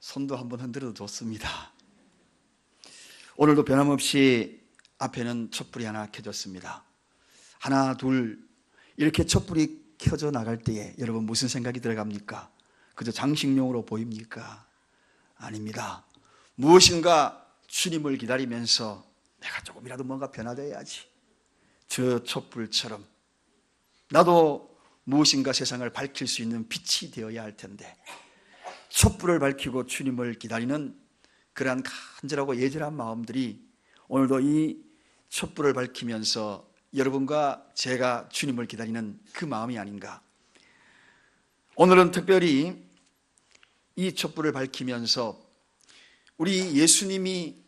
손도 한번 흔들어도 좋습니다. 오늘도 변함없이 앞에는 촛불이 하나 켜졌습니다. 하나 둘 이렇게 촛불이 켜져 나갈 때에 여러분 무슨 생각이 들어갑니까? 그저 장식용으로 보입니까? 아닙니다. 무엇인가 주님을 기다리면서 내가 조금이라도 뭔가 변화되어야지, 저 촛불처럼 나도 무엇인가 세상을 밝힐 수 있는 빛이 되어야 할 텐데, 촛불을 밝히고 주님을 기다리는 그러한 간절하고 예절한 마음들이 오늘도 이 촛불을 밝히면서 여러분과 제가 주님을 기다리는 그 마음이 아닌가. 오늘은 특별히 이 촛불을 밝히면서 우리 예수님이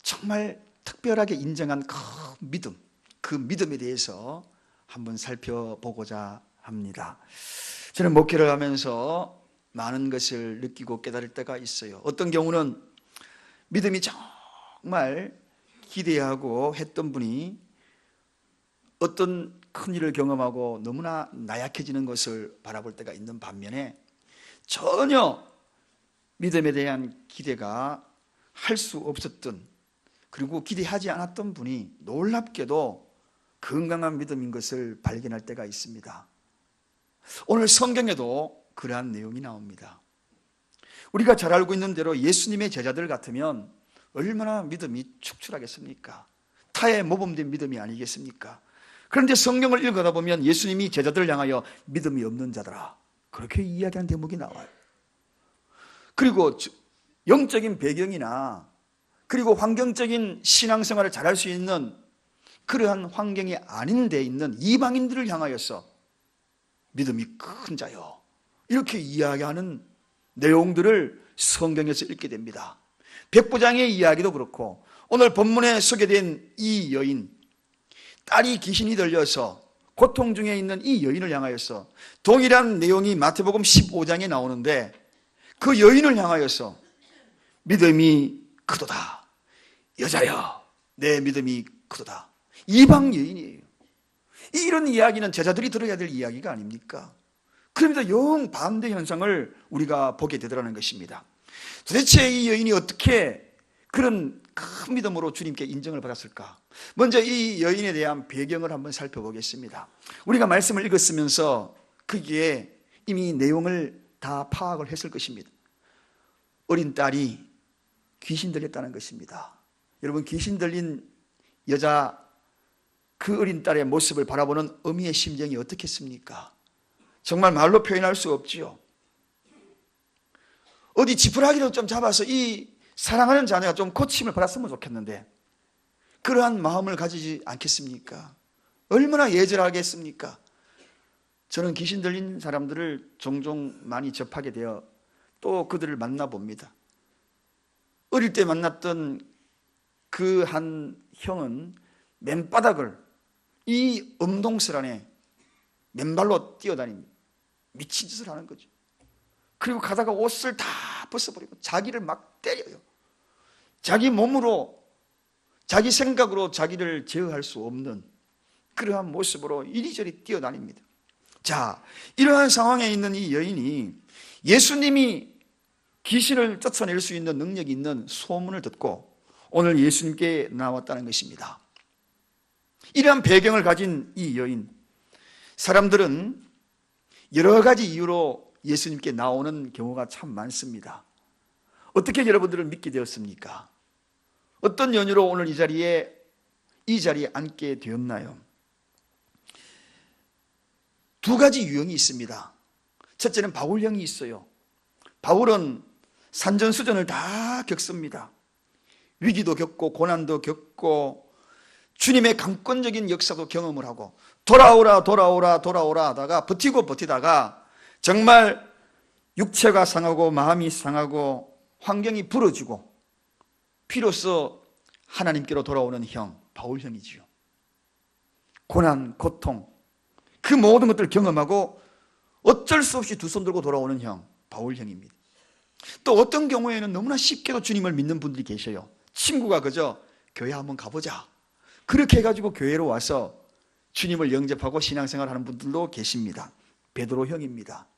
정말 특별하게 인정한 그 믿음에 대해서 한번 살펴보고자 합니다. 저는 목회를 하면서 많은 것을 느끼고 깨달을 때가 있어요. 어떤 경우는 믿음이 정말 기대하고 했던 분이 어떤 큰 일을 경험하고 너무나 나약해지는 것을 바라볼 때가 있는 반면에, 전혀 믿음에 대한 기대가 할 수 없었던, 그리고 기대하지 않았던 분이 놀랍게도 건강한 믿음인 것을 발견할 때가 있습니다. 오늘 성경에도 그러한 내용이 나옵니다. 우리가 잘 알고 있는 대로 예수님의 제자들 같으면 얼마나 믿음이 축출하겠습니까? 타에 모범된 믿음이 아니겠습니까? 그런데 성경을 읽어다 보면 예수님이 제자들을 향하여 믿음이 없는 자들아, 그렇게 이야기하는 대목이 나와요. 그리고 영적인 배경이나 그리고 환경적인 신앙생활을 잘할 수 있는 그러한 환경이 아닌 데 있는 이방인들을 향하여서 믿음이 큰 자요, 이렇게 이야기하는 내용들을 성경에서 읽게 됩니다. 백부장의 이야기도 그렇고, 오늘 본문에 소개된 이 여인, 딸이 귀신이 들려서 고통 중에 있는 이 여인을 향하여서 동일한 내용이 마태복음 15장에 나오는데, 그 여인을 향하여서 믿음이 크도다, 여자여 내 믿음이 크도다. 이방 여인이에요. 이런 이야기는 제자들이 들어야 될 이야기가 아닙니까? 그러면서 영 반대 현상을 우리가 보게 되더라는 것입니다. 도대체 이 여인이 어떻게 그런 큰 믿음으로 주님께 인정을 받았을까? 먼저 이 여인에 대한 배경을 한번 살펴보겠습니다. 우리가 말씀을 읽었으면서 거기에 이미 내용을 다 파악을 했을 것입니다. 어린 딸이 귀신 들렸다는 것입니다. 여러분, 귀신 들린 여자, 그 어린 딸의 모습을 바라보는 어미의 심정이 어떻겠습니까? 정말 말로 표현할 수 없지요. 어디 지푸라기로 좀 잡아서 이 사랑하는 자녀가 좀 고침을 받았으면 좋겠는데, 그러한 마음을 가지지 않겠습니까? 얼마나 예절하겠습니까? 저는 귀신 들린 사람들을 종종 많이 접하게 되어 또 그들을 만나봅니다. 어릴 때 만났던 그 한 형은 맨바닥을 이 엄동설 안에 맨발로 뛰어다닙니다. 미친 짓을 하는 거죠. 그리고 가다가 옷을 다 벗어버리고 자기를 막 때려요. 자기 몸으로, 자기 생각으로 자기를 제어할 수 없는 그러한 모습으로 이리저리 뛰어다닙니다. 자, 이러한 상황에 있는 이 여인이 예수님이 귀신을 쫓아낼 수 있는 능력이 있는 소문을 듣고 오늘 예수님께 나왔다는 것입니다. 이러한 배경을 가진 이 여인, 사람들은 여러 가지 이유로 예수님께 나오는 경우가 참 많습니다. 어떻게 여러분들을 믿게 되었습니까? 어떤 연유로 오늘 이 자리에 앉게 되었나요? 두 가지 유형이 있습니다. 첫째는 바울형이 있어요. 바울은 산전수전을 다 겪습니다. 위기도 겪고 고난도 겪고 주님의 강권적인 역사도 경험을 하고 돌아오라 하다가 버티다가 정말 육체가 상하고 마음이 상하고 환경이 부러지고 비로소 하나님께로 돌아오는 형, 바울형이지요. 고난, 고통, 그 모든 것들을 경험하고 어쩔 수 없이 두 손 들고 돌아오는 형, 바울형입니다. 또 어떤 경우에는 너무나 쉽게도 주님을 믿는 분들이 계셔요. 친구가 그저 교회 한번 가보자, 그렇게 해가지고 교회로 와서 주님을 영접하고 신앙생활하는 분들도 계십니다. 베드로형입니다.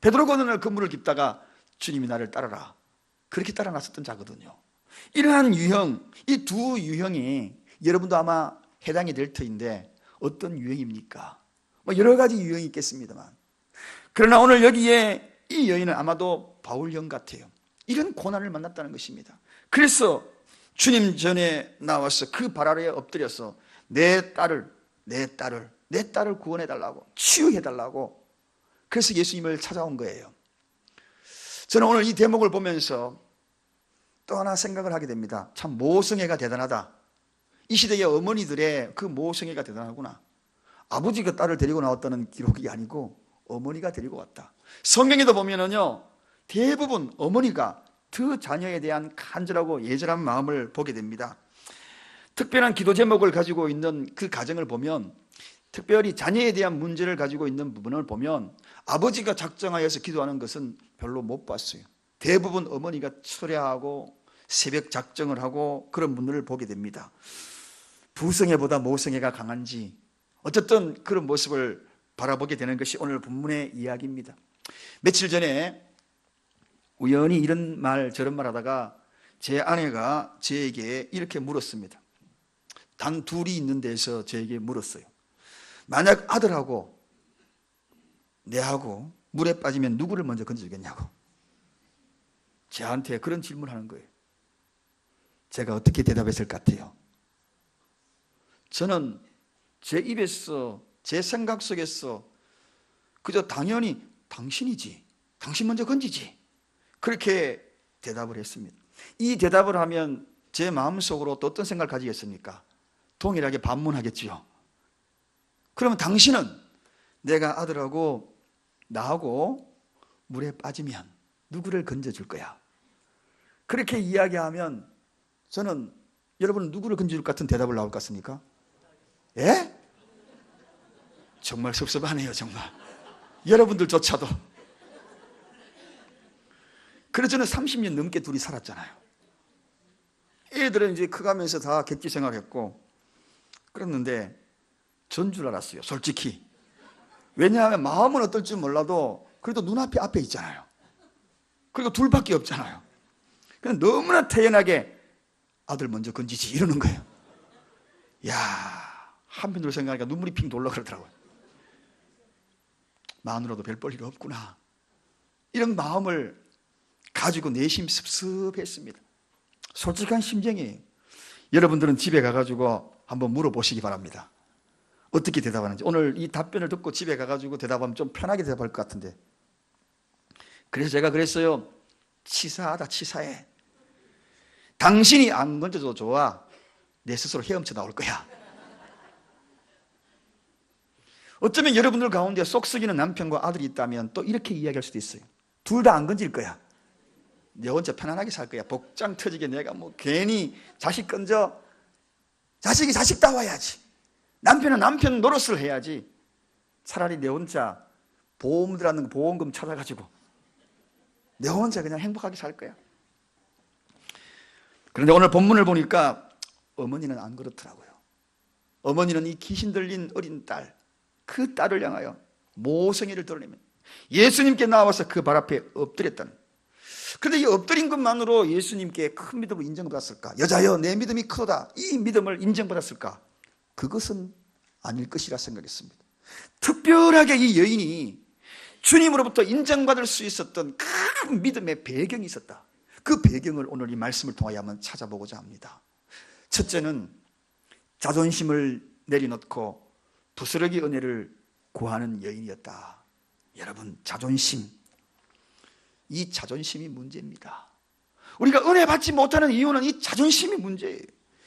베드로가 어느 날 그물을 깁다가 주님이 나를 따르라, 그렇게 따라 나섰던 자거든요. 이러한 유형, 이 두 유형이 여러분도 아마 해당이 될 터인데 어떤 유형입니까? 뭐 여러 가지 유형이 있겠습니다만, 그러나 오늘 여기에 이 여인은 아마도 바울형 같아요. 이런 고난을 만났다는 것입니다. 그래서 주님 전에 나와서 그 발 아래에 엎드려서 내 딸을 구원해달라고, 치유해달라고, 그래서 예수님을 찾아온 거예요. 저는 오늘 이 대목을 보면서 또 하나 생각을 하게 됩니다. 참 모성애가 대단하다. 이 시대의 어머니들의 그 모성애가 대단하구나. 아버지가 딸을 데리고 나왔다는 기록이 아니고 어머니가 데리고 왔다. 성경에도 보면은요, 대부분 어머니가 그 자녀에 대한 간절하고 예절한 마음을 보게 됩니다. 특별한 기도 제목을 가지고 있는 그 가정을 보면, 특별히 자녀에 대한 문제를 가지고 있는 부분을 보면 아버지가 작정하여서 기도하는 것은 별로 못 봤어요. 대부분 어머니가 철야하고 새벽 작정을 하고 그런 분들을 보게 됩니다. 부성애보다 모성애가 강한지 어쨌든 그런 모습을 바라보게 되는 것이 오늘 본문의 이야기입니다. 며칠 전에 우연히 이런 말 저런 말 하다가 제 아내가 저에게 이렇게 물었습니다. 단 둘이 있는 데서 저에게 물었어요. 만약 아들하고 내하고 물에 빠지면 누구를 먼저 건져주겠냐고 저한테 그런 질문을 하는 거예요. 제가 어떻게 대답했을 것 같아요? 저는 제 입에서, 제 생각 속에서 그저 당연히 당신이지, 당신 먼저 건지지, 그렇게 대답을 했습니다. 이 대답을 하면 제 마음속으로 또 어떤 생각을 가지겠습니까? 동일하게 반문하겠지요. 그러면 당신은 내가 아들하고 나하고 물에 빠지면 누구를 건져줄 거야? 그렇게 이야기하면 저는 여러분은 누구를 건져줄 것 같은 대답을 나올 것 같습니까? 예? 정말 섭섭하네요, 정말. 여러분들조차도. 그래서 저는 30년 넘게 둘이 살았잖아요. 애들은 이제 커가면서 다 객지 생활했고 그랬는데 전 줄 알았어요, 솔직히. 왜냐하면 마음은 어떨지 몰라도 그래도 눈앞에 앞에 있잖아요. 그리고 둘밖에 없잖아요. 그냥 너무나 태연하게 아들 먼저 건지지 이러는 거예요. 야, 한편으로 생각하니까 눈물이 핑 돌라 그러더라고요. 마누라도 별 볼 일 없구나, 이런 마음을 가지고 내심 섭섭했습니다. 솔직한 심정이에요. 여러분들은 집에 가가지고 한번 물어보시기 바랍니다. 어떻게 대답하는지. 오늘 이 답변을 듣고 집에 가가지고 대답하면 좀 편하게 대답할 것 같은데, 그래서 제가 그랬어요. 치사하다, 치사해. 당신이 안 건져도 좋아. 내 스스로 헤엄쳐 나올 거야. 어쩌면 여러분들 가운데 속 썩이는 남편과 아들이 있다면 또 이렇게 이야기할 수도 있어요. 둘 다 안 건질 거야. 내 혼자 편안하게 살 거야. 복장 터지게 내가 뭐 괜히 자식 건져. 자식이 자식다워야지. 남편은 남편 노릇을 해야지. 차라리 내 혼자 보험 들었는 보험금 찾아가지고 내 혼자 그냥 행복하게 살 거야. 그런데 오늘 본문을 보니까 어머니는 안 그렇더라고요. 어머니는 이 귀신 들린 어린 딸, 그 딸을 향하여 모성애를 드러내면 예수님께 나와서 그 발 앞에 엎드렸다는. 그런데 이 엎드린 것만으로 예수님께 큰 믿음을 인정받았을까? 여자여 내 믿음이 크다, 이 믿음을 인정받았을까? 그것은 아닐 것이라 생각했습니다. 특별하게 이 여인이 주님으로부터 인정받을 수 있었던 큰 믿음의 배경이 있었다. 그 배경을 오늘 이 말씀을 통하여 한번 찾아보고자 합니다. 첫째는 자존심을 내려놓고 부스러기 은혜를 구하는 여인이었다. 여러분, 자존심, 이 자존심이 문제입니다. 우리가 은혜 받지 못하는 이유는 이 자존심이 문제예요.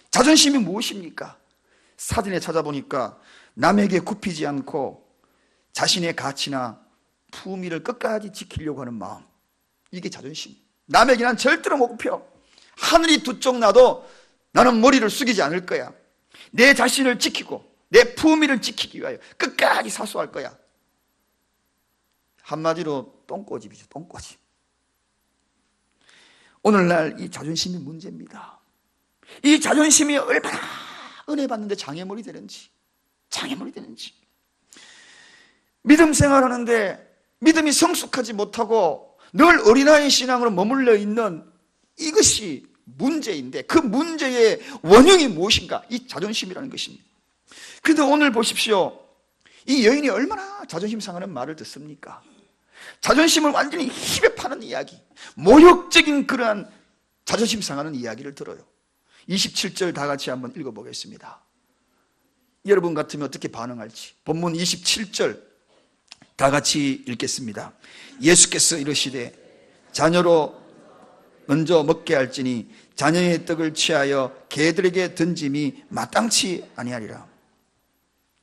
자존심이 무엇입니까? 사전에 찾아보니까 남에게 굽히지 않고 자신의 가치나 품위를 끝까지 지키려고 하는 마음, 이게 자존심. 남에게 난 절대로 못 굽혀. 하늘이 두 쪽 나도 나는 머리를 숙이지 않을 거야. 내 자신을 지키고 내 품위를 지키기 위하여 끝까지 사수할 거야. 한마디로 똥꼬집이죠, 똥꼬집. 오늘날 이 자존심이 문제입니다. 이 자존심이 얼마나 은혜 받는데 장애물이 되는지, 믿음 생활하는데 믿음이 성숙하지 못하고 늘 어린아이 신앙으로 머물러 있는 이것이 문제인데 그 문제의 원흉이 무엇인가? 이 자존심이라는 것입니다. 그런데 오늘 보십시오. 이 여인이 얼마나 자존심 상하는 말을 듣습니까? 자존심을 완전히 힘에 파는 이야기, 모욕적인 그러한 자존심 상하는 이야기를 들어요. 27절 다 같이 한번 읽어보겠습니다. 여러분 같으면 어떻게 반응할지. 본문 27절 다 같이 읽겠습니다. 예수께서 이르시되 자녀로 먼저 먹게 할지니 자녀의 떡을 취하여 개들에게 던짐이 마땅치 아니하리라.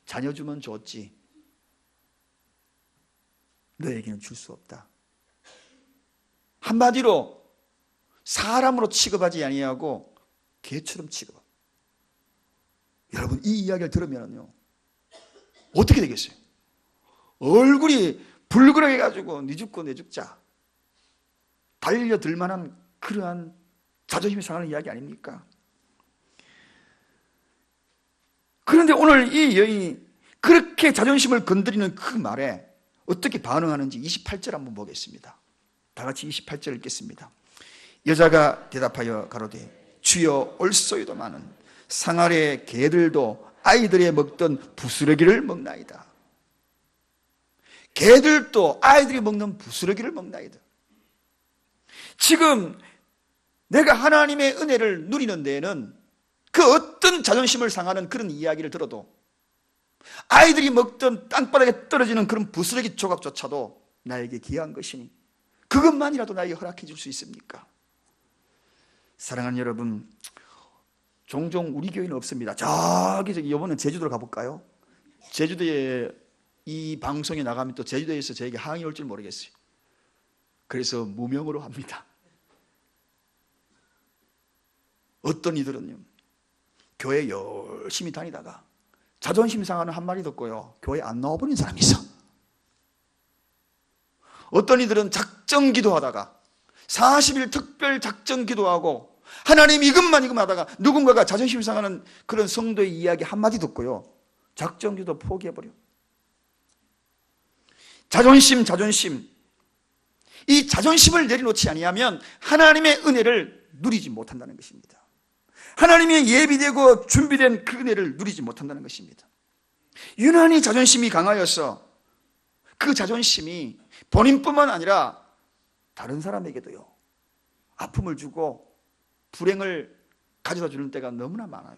자녀 주면 줬지 너에게는 줄 수 없다. 한마디로 사람으로 취급하지 아니하고 개처럼 취급. 여러분 이 이야기를 들으면요 어떻게 되겠어요? 얼굴이 불그러게 가지고 네 죽고 내 죽자 달려들 만한 그러한 자존심이 상하는 이야기 아닙니까? 그런데 오늘 이 여인이 그렇게 자존심을 건드리는 그 말에 어떻게 반응하는지 28절 한번 보겠습니다. 다 같이 28절 읽겠습니다. 여자가 대답하여 가로되 주여 올소이도마는 상아래 개들도 아이들이 먹던 부스러기를 먹나이다. 개들도 아이들이 먹는 부스러기를 먹나이다. 지금 내가 하나님의 은혜를 누리는 데에는 그 어떤 자존심을 상하는 그런 이야기를 들어도 아이들이 먹던 땅바닥에 떨어지는 그런 부스러기 조각조차도 나에게 귀한 것이니 그것만이라도 나에게 허락해 줄 수 있습니까? 사랑하는 여러분, 종종 우리 교회는 없습니다. 저기 이번엔 제주도로 가볼까요? 제주도에 이 방송이 나가면 또 제주도에서 저에게 항의 올 줄 모르겠어요. 그래서 무명으로 합니다. 어떤 이들은요 교회 열심히 다니다가 자존심 상하는 한 마디 듣고요 교회 안 나와버린 사람이 있어. 어떤 이들은 작정 기도하다가 40일 특별 작정 기도하고 하나님 이것만 하다가 누군가가 자존심 상하는 그런 성도의 이야기 한마디 듣고요 작정 기도 포기해버려. 자존심 이 자존심을 내려놓지 아니하면 하나님의 은혜를 누리지 못한다는 것입니다. 하나님의 예비되고 준비된 그 은혜를 누리지 못한다는 것입니다. 유난히 자존심이 강하여서 그 자존심이 본인뿐만 아니라 다른 사람에게도요 아픔을 주고 불행을 가져다 주는 때가 너무나 많아요.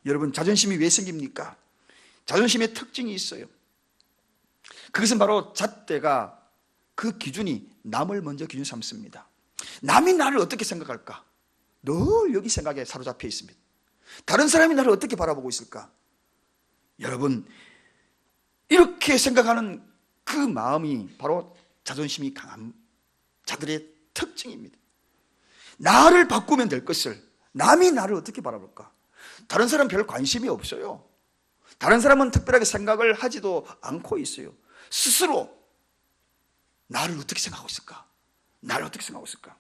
여러분 자존심이 왜 생깁니까? 자존심의 특징이 있어요. 그것은 바로 잣대가 그 기준이 남을 먼저 기준 삼습니다. 남이 나를 어떻게 생각할까? 늘 여기 생각에 사로잡혀 있습니다. 다른 사람이 나를 어떻게 바라보고 있을까? 여러분 이렇게 생각하는 그 마음이 바로 자존심이 강한 자들의 특징입니다. 나를 바꾸면 될 것을 남이 나를 어떻게 바라볼까? 다른 사람 별 관심이 없어요. 다른 사람은 특별하게 생각을 하지도 않고 있어요. 스스로 나를 어떻게 생각하고 있을까? 나를 어떻게 생각하고 있을까?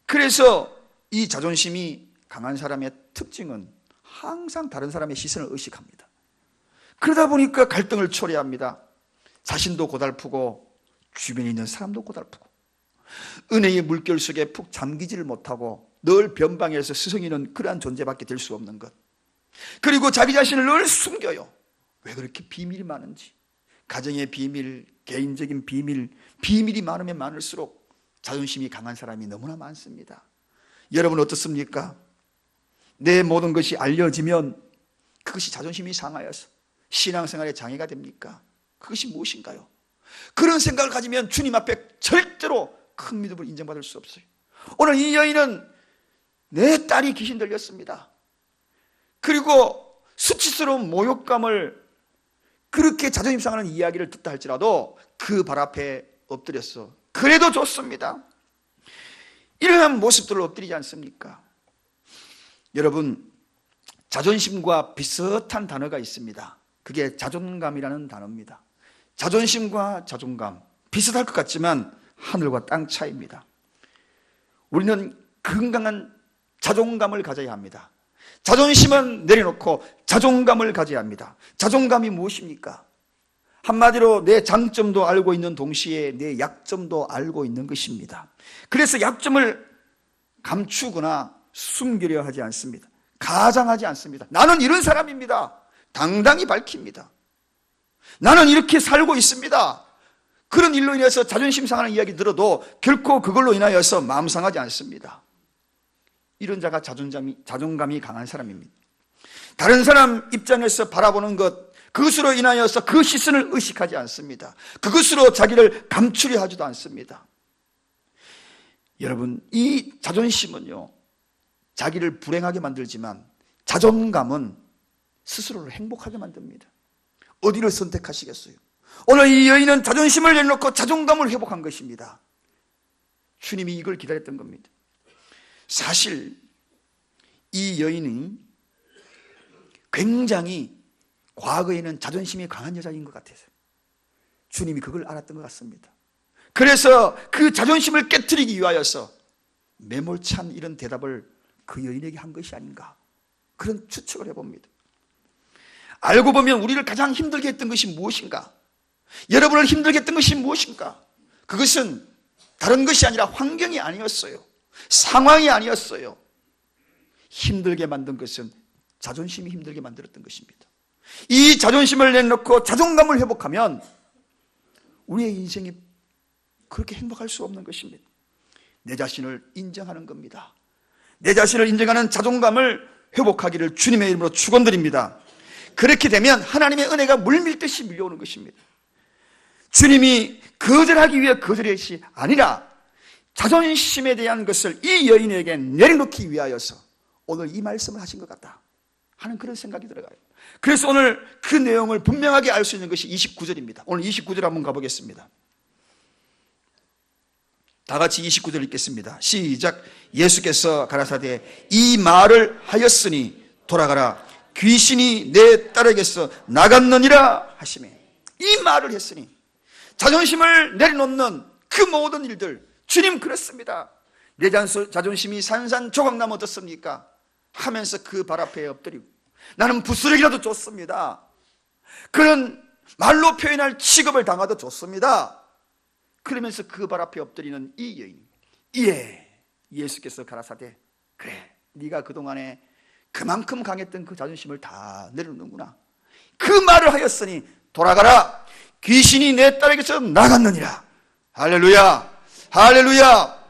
그래서 이 자존심이 강한 사람의 특징은 항상 다른 사람의 시선을 의식합니다. 그러다 보니까 갈등을 초래합니다. 자신도 고달프고 주변에 있는 사람도 고달프고 은혜의 물결 속에 푹 잠기지를 못하고 늘 변방에서 스승이는 그러한 존재밖에 될 수 없는 것. 그리고 자기 자신을 늘 숨겨요. 왜 그렇게 비밀이 많은지. 가정의 비밀, 개인적인 비밀, 비밀이 많으면 많을수록 자존심이 강한 사람이 너무나 많습니다. 여러분 어떻습니까? 내 모든 것이 알려지면 그것이 자존심이 상하여서 신앙생활에 장애가 됩니까? 그것이 무엇인가요? 그런 생각을 가지면 주님 앞에 절대로 큰 믿음을 인정받을 수 없어요. 오늘 이 여인은 내 딸이 귀신 들렸습니다. 그리고 수치스러운 모욕감을 그렇게 자존심 상하는 이야기를 듣다 할지라도 그 발 앞에 엎드렸어. 그래도 좋습니다. 이러한 모습들을 엎드리지 않습니까? 여러분 자존심과 비슷한 단어가 있습니다. 그게 자존감이라는 단어입니다. 자존심과 자존감 비슷할 것 같지만 하늘과 땅 차이입니다. 우리는 건강한 자존감을 가져야 합니다. 자존심은 내려놓고 자존감을 가져야 합니다. 자존감이 무엇입니까? 한마디로 내 장점도 알고 있는 동시에 내 약점도 알고 있는 것입니다. 그래서 약점을 감추거나 숨기려 하지 않습니다. 가장하지 않습니다. 나는 이런 사람입니다. 당당히 밝힙니다. 나는 이렇게 살고 있습니다. 그런 일로 인해서 자존심 상하는 이야기 들어도 결코 그걸로 인하여서 마음 상하지 않습니다. 이런 자가 자존감이 강한 사람입니다. 다른 사람 입장에서 바라보는 것, 그것으로 인하여서 그 시선을 의식하지 않습니다. 그것으로 자기를 감추려 하지도 않습니다. 여러분, 이 자존심은요, 자기를 불행하게 만들지만 자존감은 스스로를 행복하게 만듭니다. 어디를 선택하시겠어요? 오늘 이 여인은 자존심을 내놓고 자존감을 회복한 것입니다. 주님이 이걸 기다렸던 겁니다. 사실 이 여인이 굉장히 과거에는 자존심이 강한 여자인 것 같아서 주님이 그걸 알았던 것 같습니다. 그래서 그 자존심을 깨트리기 위하여서 매몰찬 이런 대답을 그 여인에게 한 것이 아닌가, 그런 추측을 해봅니다. 알고 보면 우리를 가장 힘들게 했던 것이 무엇인가? 여러분을 힘들게 했던 것이 무엇인가? 그것은 다른 것이 아니라 환경이 아니었어요. 상황이 아니었어요. 힘들게 만든 것은 자존심이 힘들게 만들었던 것입니다. 이 자존심을 내놓고 자존감을 회복하면 우리의 인생이 그렇게 행복할 수 없는 것입니다. 내 자신을 인정하는 겁니다. 내 자신을 인정하는 자존감을 회복하기를 주님의 이름으로 축원드립니다. 그렇게 되면 하나님의 은혜가 물밀듯이 밀려오는 것입니다. 주님이 거절하기 위해 거절의 것이 아니라 자존심에 대한 것을 이 여인에게 내려놓기 위하여서 오늘 이 말씀을 하신 것 같다 하는 그런 생각이 들어가요. 그래서 오늘 그 내용을 분명하게 알 수 있는 것이 29절입니다. 오늘 29절 한번 가보겠습니다. 다 같이 29절 읽겠습니다. 시작. 예수께서 가라사대 이 말을 하였으니 돌아가라, 귀신이 내 딸에게서 나갔느니라 하시매. 이 말을 했으니 자존심을 내려놓는 그 모든 일들, 주님 그렇습니다. 내 자존심이 산산조각나면 어떻습니까? 하면서 그 발 앞에 엎드리고 나는 부스러기라도 좋습니다. 그런 말로 표현할 취급을 당하도 좋습니다. 그러면서 그 발 앞에 엎드리는 이 여인, 이에 예수께서 가라사대 그래, 네가 그동안에 그만큼 강했던 그 자존심을 다 내려놓는구나. 그 말을 하였으니 돌아가라, 귀신이 내 딸에게서 나갔느니라. 할렐루야, 할렐루야.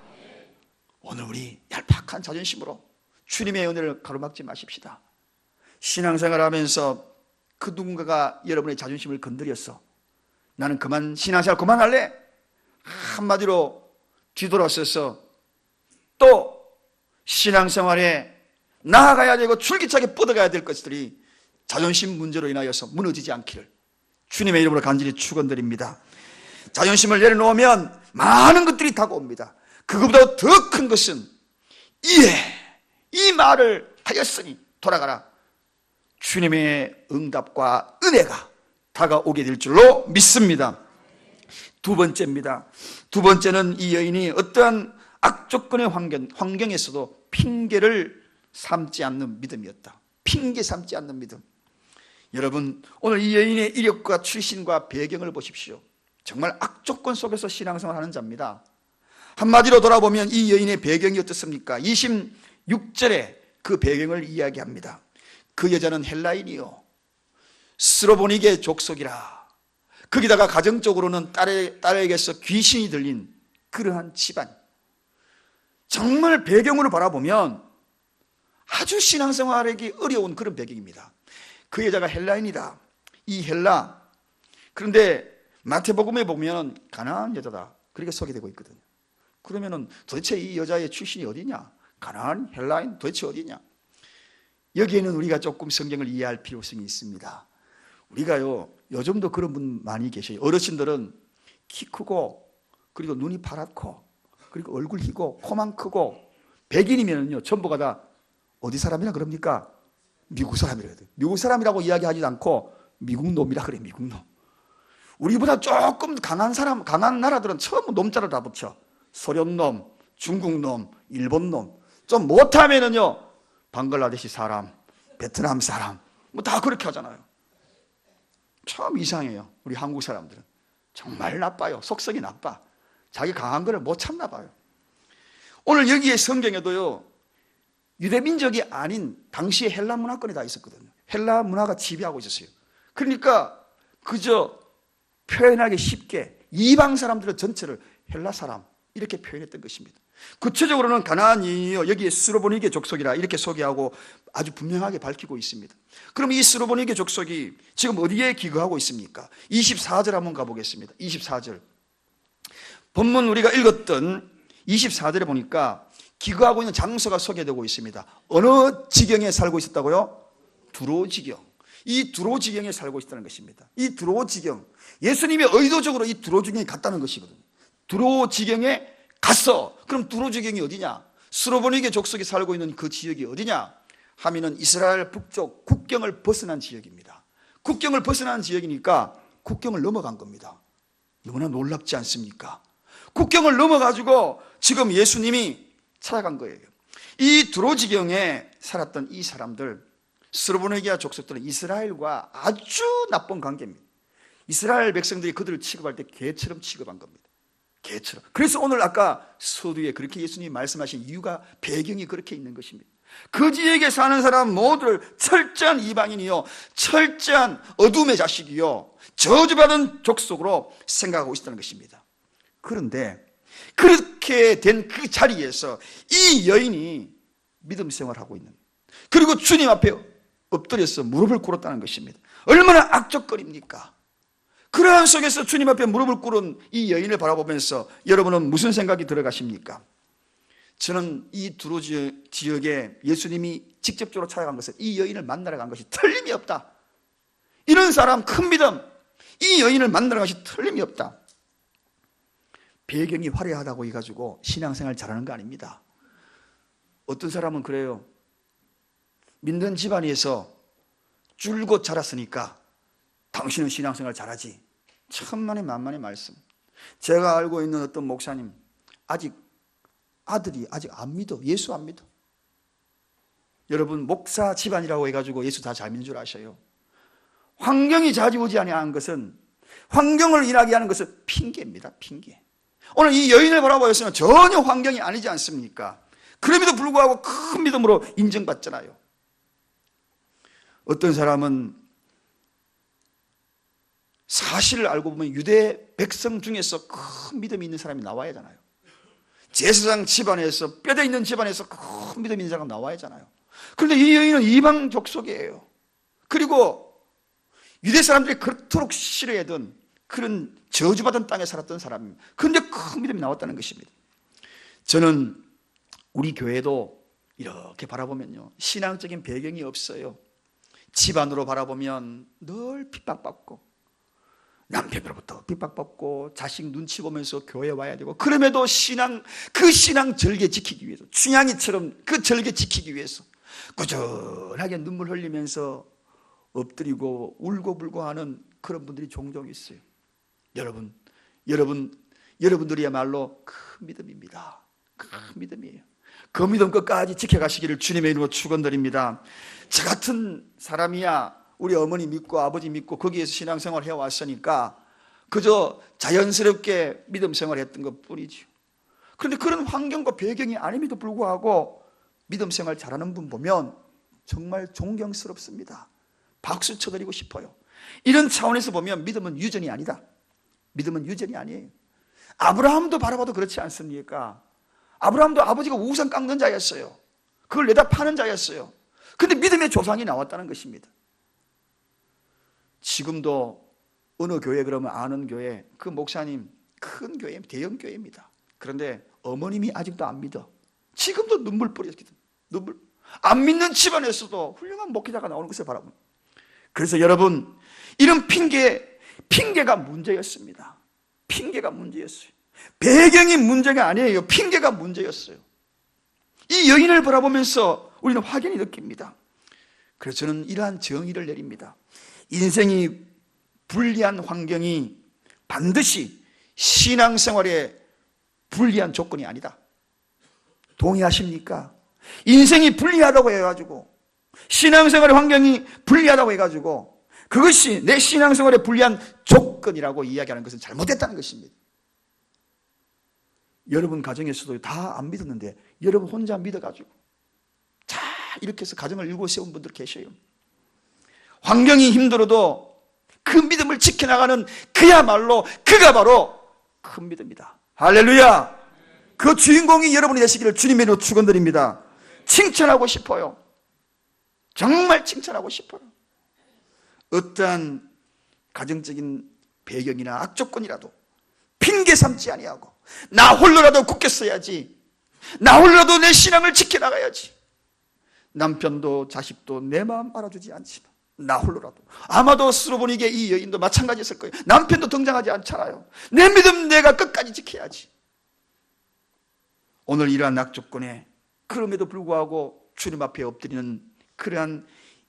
오늘 우리 얄팍한 자존심으로 주님의 은혜를 가로막지 마십시다. 신앙생활 하면서 그 누군가가 여러분의 자존심을 건드렸어. 나는 신앙생활 그만할래. 한마디로 뒤돌아서서 또 신앙생활에 나아가야 되고 줄기차게 뻗어가야 될 것들이 자존심 문제로 인하여서 무너지지 않기를 주님의 이름으로 간절히 축원드립니다. 자존심을 내려놓으면 많은 것들이 다가옵니다. 그것보다 더 큰 것은 이 말을 하였으니 돌아가라, 주님의 응답과 은혜가 다가오게 될 줄로 믿습니다. 두 번째입니다. 두 번째는 이 여인이 어떠한 악조건의 환경에서도 핑계를 삼지 않는 믿음이었다. 핑계 삼지 않는 믿음. 여러분, 오늘 이 여인의 이력과 출신과 배경을 보십시오. 정말 악조건 속에서 신앙생활 하는 자입니다. 한마디로 돌아보면 이 여인의 배경이 어떻습니까? 26절에 그 배경을 이야기합니다. 그 여자는 헬라인이요 스로보니게 족속이라. 거기다가 가정적으로는 딸에게서 귀신이 들린 그러한 집안. 정말 배경으로 바라보면 아주 신앙생활하기 어려운 그런 배경입니다. 그 여자가 헬라인이다. 이 헬라, 그런데 마태복음에 보면 가나안 여자다 그렇게 소개되고 있거든요. 그러면은 도대체 이 여자의 출신이 어디냐? 가나안, 헬라인 도대체 어디냐? 여기에는 우리가 조금 성경을 이해할 필요성이 있습니다. 우리가요, 요즘도 그런 분 많이 계셔요. 어르신들은 키 크고 그리고 눈이 파랗고 그리고 얼굴 희고 코만 크고 백인이면요 전부가 다 어디 사람이라 그럽니까? 미국 사람이라 해요. 미국 사람이라고 이야기하지도 않고 미국 놈이라 그래. 미국 놈. 우리보다 조금 강한 사람, 강한 나라들은 처음 놈자를 다 붙여. 소련 놈, 중국 놈, 일본 놈. 좀 못하면은요 방글라데시 사람, 베트남 사람 뭐 다 그렇게 하잖아요. 참 이상해요. 우리 한국 사람들은 정말 나빠요. 속성이 나빠. 자기 강한 거를 못 참나 봐요. 오늘 여기에 성경에도요, 유대 민족이 아닌 당시의 헬라 문화권에 다 있었거든요. 헬라 문화가 지배하고 있었어요. 그러니까 그저 표현하기 쉽게 이방 사람들의 전체를 헬라 사람 이렇게 표현했던 것입니다. 구체적으로는 가나안이요, 여기에 스로보니게 족속이라 이렇게 소개하고 아주 분명하게 밝히고 있습니다. 그럼 이 스로보니게 족속이 지금 어디에 기거하고 있습니까? 24절 한번 가보겠습니다. 24절 본문 우리가 읽었던 24절에 보니까 기거하고 있는 장소가 소개되고 있습니다. 어느 지경에 살고 있었다고요? 두로 지경. 이 두로 지경에 살고 있다는 것입니다. 이 두로 지경, 예수님이 의도적으로 이 두로 지경에 갔다는 것이거든요. 두로 지경에 갔어. 그럼 두로 지경이 어디냐? 스로보니게 족속이 살고 있는 그 지역이 어디냐 하면은 이스라엘 북쪽 국경을 벗어난 지역입니다. 국경을 벗어난 지역이니까 국경을 넘어간 겁니다. 너무나 놀랍지 않습니까? 국경을 넘어가지고 지금 예수님이 찾아간 거예요. 이 두로 지경에 살았던 이 사람들, 스로보니게 족속들은 이스라엘과 아주 나쁜 관계입니다. 이스라엘 백성들이 그들을 취급할 때 개처럼 취급한 겁니다. 개처럼. 그래서 오늘 아까 서두에 그렇게 예수님이 말씀하신 이유가, 배경이 그렇게 있는 것입니다. 그 지역에 사는 사람 모두를 철저한 이방인이요, 철저한 어둠의 자식이요, 저주받은 족속으로 생각하고 있었다는 것입니다. 그런데 그렇게 된 그 자리에서 이 여인이 믿음 생활을 하고 있는, 그리고 주님 앞에 엎드려서 무릎을 꿇었다는 것입니다. 얼마나 악적거립니까? 그러한 속에서 주님 앞에 무릎을 꿇은 이 여인을 바라보면서 여러분은 무슨 생각이 들어가십니까? 저는 이 두로 지역에 예수님이 직접적으로 찾아간 것은 이 여인을 만나러 간 것이 틀림이 없다. 이런 사람 큰 믿음, 이 여인을 만나러 간 것이 틀림이 없다. 배경이 화려하다고 해가지고 신앙생활 잘하는 거 아닙니다. 어떤 사람은 그래요. 믿는 집안에서 줄곧 자랐으니까 당신은 신앙생활 잘하지. 천만의 만만의 말씀. 제가 알고 있는 어떤 목사님, 아들이 아직 안 믿어. 예수 안 믿어. 여러분, 목사 집안이라고 해가지고 예수 다 잘 믿는 줄 아셔요. 환경이 좌지우지 아니하는 것은, 환경을 일하게 하는 것은 핑계입니다. 핑계. 오늘 이 여인을 바라보았으면 전혀 환경이 아니지 않습니까? 그럼에도 불구하고 큰 믿음으로 인정받잖아요. 어떤 사람은 사실을 알고 보면 유대 백성 중에서 큰 믿음이 있는 사람이 나와야 하잖아요. 제사장 집안에서, 뼈대 있는 집안에서 큰 믿음이 있는 사람이 나와야 하잖아요. 그런데 이 여인은 이방 족속이에요. 그리고 유대 사람들이 그토록 싫어하던 그런 저주받은 땅에 살았던 사람입니다. 그런데 큰 믿음이 나왔다는 것입니다. 저는 우리 교회도 이렇게 바라보면요, 신앙적인 배경이 없어요. 집안으로 바라보면 늘 핍박받고, 남편으로부터 핍박받고, 자식 눈치 보면서 교회 와야 되고, 그럼에도 그 신앙 절개 지키기 위해서, 춘향이처럼 그 절개 지키기 위해서 꾸준하게 눈물 흘리면서 엎드리고 울고불고 하는 그런 분들이 종종 있어요. 여러분들이야말로 큰 믿음입니다. 큰 믿음이에요. 그 믿음 끝까지 지켜가시기를 주님의 이름으로 축원드립니다. 저 같은 사람이야 우리 어머니 믿고 아버지 믿고 거기에서 신앙생활 해왔으니까 그저 자연스럽게 믿음 생활했던 것 뿐이죠. 그런데 그런 환경과 배경이 아님에도 불구하고 믿음 생활 잘하는 분 보면 정말 존경스럽습니다. 박수 쳐드리고 싶어요. 이런 차원에서 보면 믿음은 유전이 아니다. 믿음은 유전이 아니에요. 아브라함도 바라봐도 그렇지 않습니까? 아브라함도 아버지가 우상 깎는 자였어요. 그걸 내다 파는 자였어요. 그런데 믿음의 조상이 나왔다는 것입니다. 지금도 어느 교회 그러면 아는 교회, 그 목사님 큰 교회, 대형 교회입니다. 그런데 어머님이 아직도 안 믿어. 지금도 눈물 뿌렸거든. 눈물. 안 믿는 집안에서도 훌륭한 목회자가 나오는 것을 바라봅니다. 그래서 여러분, 이런 핑계가 문제였습니다. 핑계가 문제였어요. 배경이 문제가 아니에요. 핑계가 문제였어요. 이 여인을 바라보면서 우리는 확연히 느낍니다. 그래서 저는 이러한 정의를 내립니다. 인생이 불리한 환경이 반드시 신앙생활에 불리한 조건이 아니다. 동의하십니까? 인생이 불리하다고 해가지고, 신앙생활의 환경이 불리하다고 해가지고 그것이 내 신앙생활에 불리한 조건이라고 이야기하는 것은 잘못됐다는 것입니다. 여러분 가정에서도 다 안 믿었는데 여러분 혼자 믿어가지고 자 이렇게 해서 가정을 일궈세운 분들 계셔요. 환경이 힘들어도 그 믿음을 지켜나가는 그야말로 그가 바로 큰 믿음이다. 할렐루야. 그 주인공이 여러분이 되시기를 주님의 이름으로 축원드립니다. 칭찬하고 싶어요. 정말 칭찬하고 싶어요. 어떠한 가정적인 배경이나 악조건이라도 핑계 삼지 아니하고 나 홀로라도 굳게 서야지, 나 홀로라도 내 신앙을 지켜나가야지. 남편도 자식도 내 마음 알아주지 않지만 나 홀로라도, 아마도 스로보니게 이 여인도 마찬가지였을 거예요. 남편도 등장하지 않잖아요. 내 믿음 내가 끝까지 지켜야지. 오늘 이러한 악조건에 그럼에도 불구하고 주님 앞에 엎드리는 그러한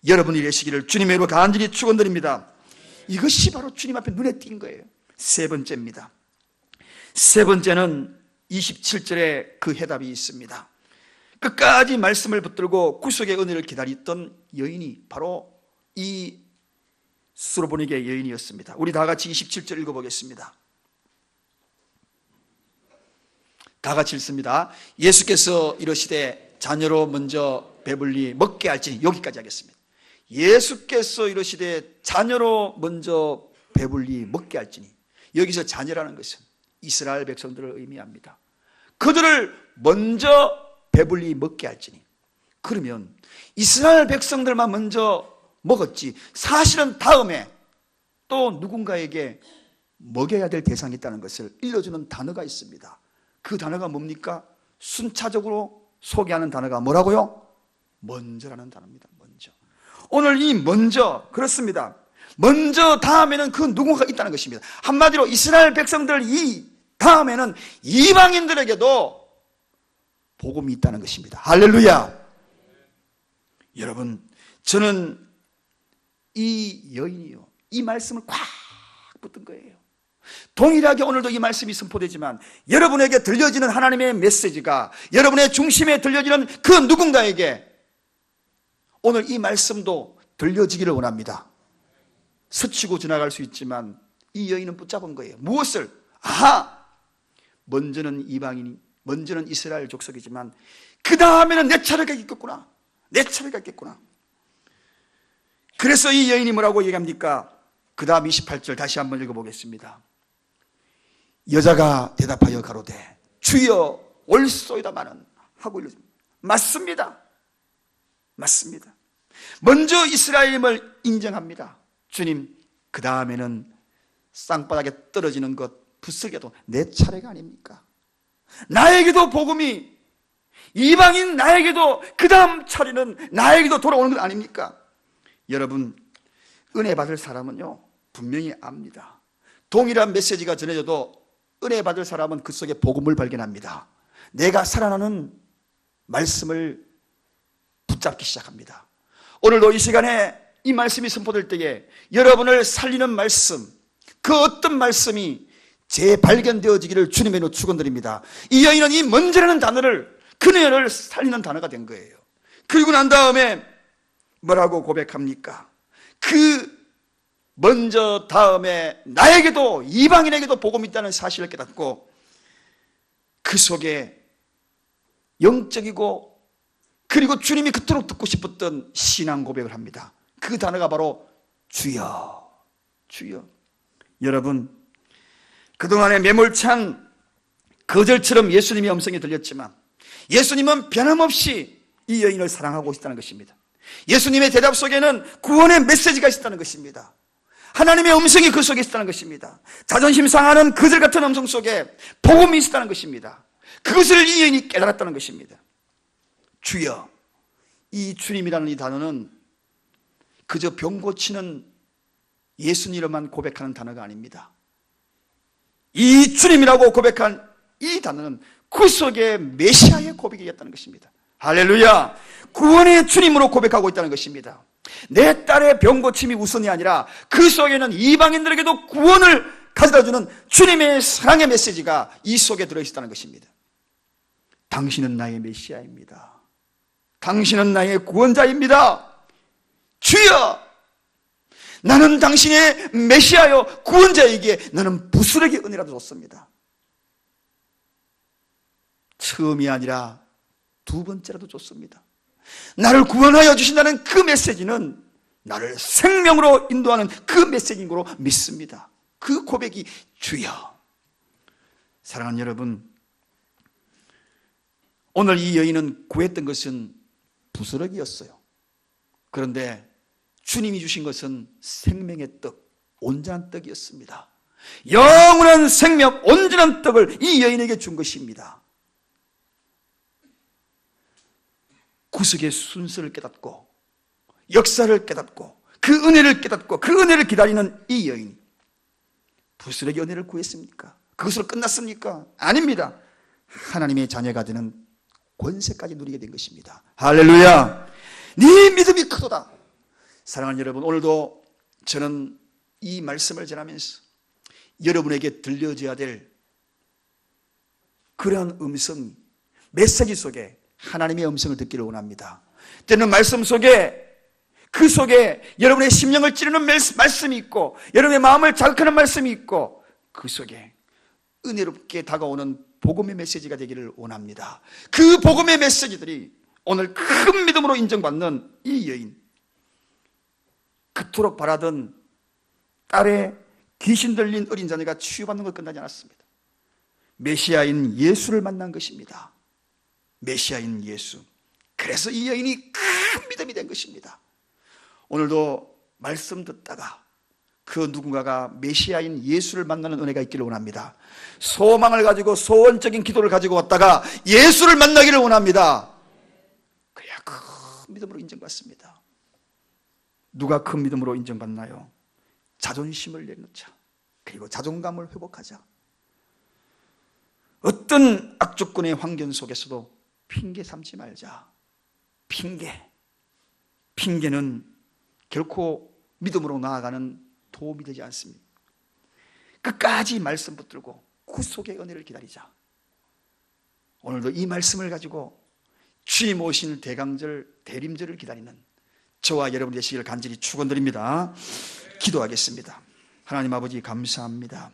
여러분이 되시기를 주님의 이름으로 간절히 축원드립니다. 이것이 바로 주님 앞에 눈에 띈 거예요. 세 번째입니다. 세 번째는 27절에 그 해답이 있습니다. 끝까지 말씀을 붙들고 구속의 은혜를 기다렸던 여인이 바로 이 스로보니게 여인이었습니다. 우리 다 같이 27절 읽어보겠습니다. 다 같이 읽습니다. 예수께서 이르시되 자녀로 먼저 배불리 먹게 할지니, 여기까지 하겠습니다. 예수께서 이르시되 자녀로 먼저 배불리 먹게 할지니, 여기서 자녀라는 것은 이스라엘 백성들을 의미합니다. 그들을 먼저 배불리 먹게 할지니, 그러면 이스라엘 백성들만 먼저 먹었지 사실은 다음에 또 누군가에게 먹여야 될 대상이 있다는 것을 일러주는 단어가 있습니다. 그 단어가 뭡니까? 순차적으로 소개하는 단어가 뭐라고요? 먼저라는 단어입니다. 먼저. 오늘 이 먼저, 그렇습니다. 먼저 다음에는 그 누군가가 있다는 것입니다. 한마디로 이스라엘 백성들 이 다음에는 이방인들에게도 복음이 있다는 것입니다. 할렐루야. 여러분, 저는 이 여인이요, 이 말씀을 꽉 붙든 거예요. 동일하게 오늘도 이 말씀이 선포되지만 여러분에게 들려지는 하나님의 메시지가 여러분의 중심에 들려지는 그 누군가에게 오늘 이 말씀도 들려지기를 원합니다. 스치고 지나갈 수 있지만 이 여인은 붙잡은 거예요. 무엇을? 아하! 먼저는 이방인이, 먼저는 이스라엘 족속이지만 그 다음에는 내 차례가 있겠구나. 내 차례가 있겠구나. 그래서 이 여인이 뭐라고 얘기합니까? 그 다음 28절 다시 한번 읽어보겠습니다. 여자가 대답하여 가로되 주여 올소이다마는 하고 일렀습니다. 맞습니다. 맞습니다. 먼저 이스라엘임을 인정합니다. 주님, 그 다음에는 쌍바닥에 떨어지는 것 부스게도 내 차례가 아닙니까? 나에게도 복음이, 이방인 나에게도 그 다음 차례는 나에게도 돌아오는 것 아닙니까? 여러분, 은혜 받을 사람은요 분명히 압니다. 동일한 메시지가 전해져도 은혜 받을 사람은 그 속에 복음을 발견합니다. 내가 살아나는 말씀을 붙잡기 시작합니다. 오늘도 이 시간에 이 말씀이 선포될 때에 여러분을 살리는 말씀, 그 어떤 말씀이 재발견되어지기를 주님의 이름으로 축원드립니다. 이 여인은 이 먼저라는 단어를, 그녀를 살리는 단어가 된 거예요. 그리고 난 다음에 뭐라고 고백합니까? 그 먼저 다음에 나에게도, 이방인에게도 복음이 있다는 사실을 깨닫고 그 속에 영적이고 그리고 주님이 그토록 듣고 싶었던 신앙 고백을 합니다. 그 단어가 바로 주여, 주여. 여러분, 그동안에 매몰찬 거절처럼 예수님의 음성이 들렸지만 예수님은 변함없이 이 여인을 사랑하고 있다는 것입니다. 예수님의 대답 속에는 구원의 메시지가 있다는 것입니다. 하나님의 음성이 그 속에 있다는 것입니다. 자존심 상하는 그들 같은 음성 속에 복음이 있다는 것입니다. 그것을 이 여인이 깨달았다는 것입니다. 주여, 이 주님이라는 이 단어는 그저 병 고치는 예수님으로만 고백하는 단어가 아닙니다. 이 주님이라고 고백한 이 단어는 그 속에 메시아의 고백이었다는 것입니다. 할렐루야. 구원의 주님으로 고백하고 있다는 것입니다. 내 딸의 병 고침이 우선이 아니라 그 속에는 이방인들에게도 구원을 가져다주는 주님의 사랑의 메시지가 이 속에 들어있다는 것입니다. 당신은 나의 메시아입니다. 당신은 나의 구원자입니다. 주여, 나는 당신의 메시아여 구원자에게 나는 부스러기 은혜라도 줬습니다. 처음이 아니라 두 번째라도 좋습니다. 나를 구원하여 주신다는 그 메시지는 나를 생명으로 인도하는 그 메시지인 거로 믿습니다. 그 고백이 주여. 사랑하는 여러분, 오늘 이 여인은 구했던 것은 부스러기였어요. 그런데 주님이 주신 것은 생명의 떡, 온전한 떡이었습니다. 영원한 생명, 온전한 떡을 이 여인에게 준 것입니다. 구속의 순서를 깨닫고 역사를 깨닫고 그 은혜를 깨닫고 그 은혜를 기다리는 이 여인, 부스러기 은혜를 구했습니까? 그것으로 끝났습니까? 아닙니다. 하나님의 자녀가 되는 권세까지 누리게 된 것입니다. 할렐루야. 네 믿음이 크도다. 사랑하는 여러분, 오늘도 저는 이 말씀을 전하면서 여러분에게 들려줘야 될 그러한 음성, 메시지 속에 하나님의 음성을 듣기를 원합니다. 때는 말씀 속에, 그 속에 여러분의 심령을 찌르는 말씀이 있고, 여러분의 마음을 자극하는 말씀이 있고, 그 속에 은혜롭게 다가오는 복음의 메시지가 되기를 원합니다. 그 복음의 메시지들이 오늘 큰 믿음으로 인정받는 이 여인, 그토록 바라던 딸의 귀신 들린 어린 자녀가 치유받는 것 끝나지 않았습니다. 메시아인 예수를 만난 것입니다. 메시아인 예수. 그래서 이 여인이 큰 믿음이 된 것입니다. 오늘도 말씀 듣다가 그 누군가가 메시아인 예수를 만나는 은혜가 있기를 원합니다. 소망을 가지고 소원적인 기도를 가지고 왔다가 예수를 만나기를 원합니다. 그래야 큰 믿음으로 인정받습니다. 누가 큰 믿음으로 인정받나요? 자존심을 내놓자. 그리고 자존감을 회복하자. 어떤 악조건의 환경 속에서도 핑계 삼지 말자. 핑계는 결코 믿음으로 나아가는 도움이 되지 않습니다. 끝까지 말씀 붙들고 그 속의 은혜를 기다리자. 오늘도 이 말씀을 가지고 주님 오신 대강절, 대림절을 기다리는 저와 여러분 되시기를 간절히 축원드립니다. 기도하겠습니다. 하나님 아버지 감사합니다.